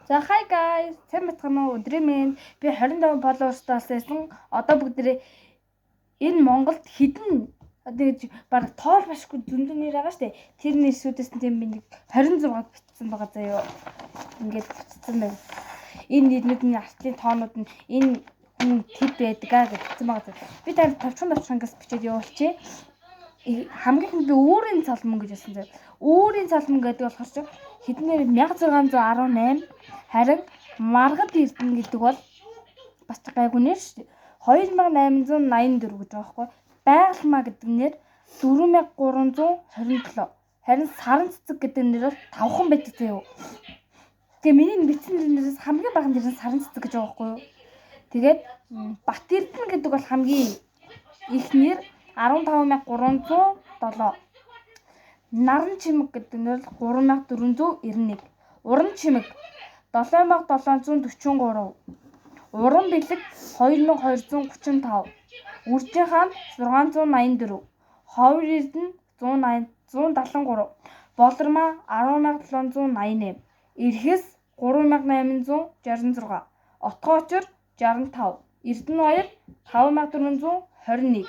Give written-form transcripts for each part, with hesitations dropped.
За hi guys, сайн бацхан уу? Өдрийн минь би 25 followers-таас байсан. Одоо бүгдээ энэ Монголд хідэн одоо баг тоол башгүй зөндөн нэр байгаа штэ. Тэр нэрсүүдээс нь тийм би нэг 26-г бичсэн байгаа заяа. Ингээд бичсэн байна. Энэ нэрнүүдийн артлын тоонууд нь энэ хэд байдгаа гэж бичсэн байгаа. Би танд товчхон-товчхонгоос бичээд явуулчих. Хамгийн ихэнд би өөрийн цалман гэж хэлсэн заяа. Өөрийн цалман гэдэг болохоор ч хэднээр 1618 харин маргад эрдэнэ гэдэг бол бас гайгүй нэр шүү дээ. 2884 гэж байгаа байхгүй. Байгалмаа гэдэг нэр 4327. Харин саран цэцэг гэдэг нэр бол 5хан байдаг заяа. Тэгээ миний бичсэн нэрнээс хамгийн бага нэр нь саран цэцэг гэж байгаа байхгүй юу. Тэгээд Бат эрдэнэ гэдэг бол хамгийн их нэр 15307. Наран чимэг гэдэг нэр 3491. Уран чимэг 7743. Уран бэлэг 2235. Үржин хаан 684. Ховор эрдэнэ 173. Болормаа 10788. Эрхэс 3866. Отгоочор 65. Эрдэнэ баяр 5421.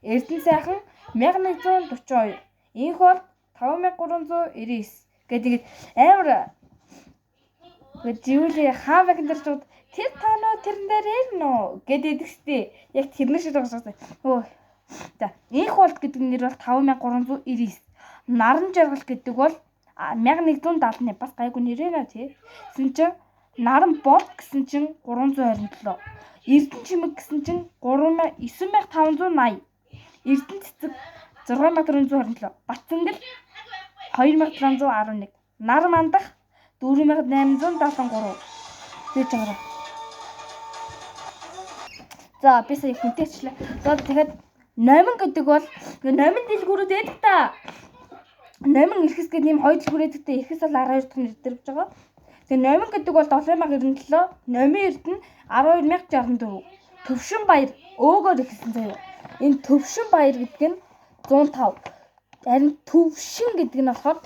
Эрдэнэ сайхан 1142. Инх бол 5399 гэдэг амар гэжүүлээ хааваг нэрчүүд тэр тооноо тэрэн дээр ирнэ гэдэг ихтэй яг тэрнэр шиг байгаа. Өө. За, инх болт гэдэг нэр бол 5399. Наран жаргал гэдэг бол 1178 бас гайгүй нэр ээ тий. Гэсэн чинь наран бол гэсэн чинь 327. Эрдэнэ чимэг гэсэн чинь 9580. Эрдэнэ цэцэг 6427. Батцэнгэл 2711. Нар мандах 4873. Тэгж байгаа. За би сая хүнтэйчлээ. За тэгэхээр номин гэдэг бол номин дэлгүүрүүд байдаг та. Номин эрхэс гэдэг нэм хоёр дэлгүүрээд гэдэг эрхэс бол 12 дахь нэр дээр биж байгаа. Тэгээ номин гэдэг бол 7097, номин эрдэнэ 12064. Төвшин баяр өөгөр ихсэн заяа. Энэ төвшин баяр гэдэг нь 105. Харин төвшин гэдэг нь болохоор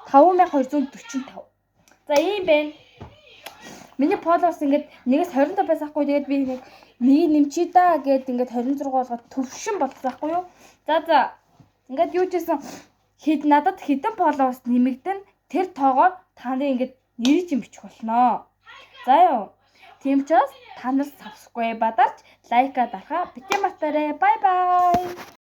5245. За ийм байна. Миний followers ингээд нэгээс 25 байсаахгүй тэгээд би нэг нэмчий да гэд ингээд 26 болгоод төвшин болцсаахгүй юу. За ингээд юу ч гэсэн надад хэдэн followers нэмэгдэн тэр тоогоор та нарын ингээд нэрийг чинь бичих болноо. За юу. Тийм ч бас та нар subscribe бадарч лайка дарахаа битгий мартаарай. Bye bye.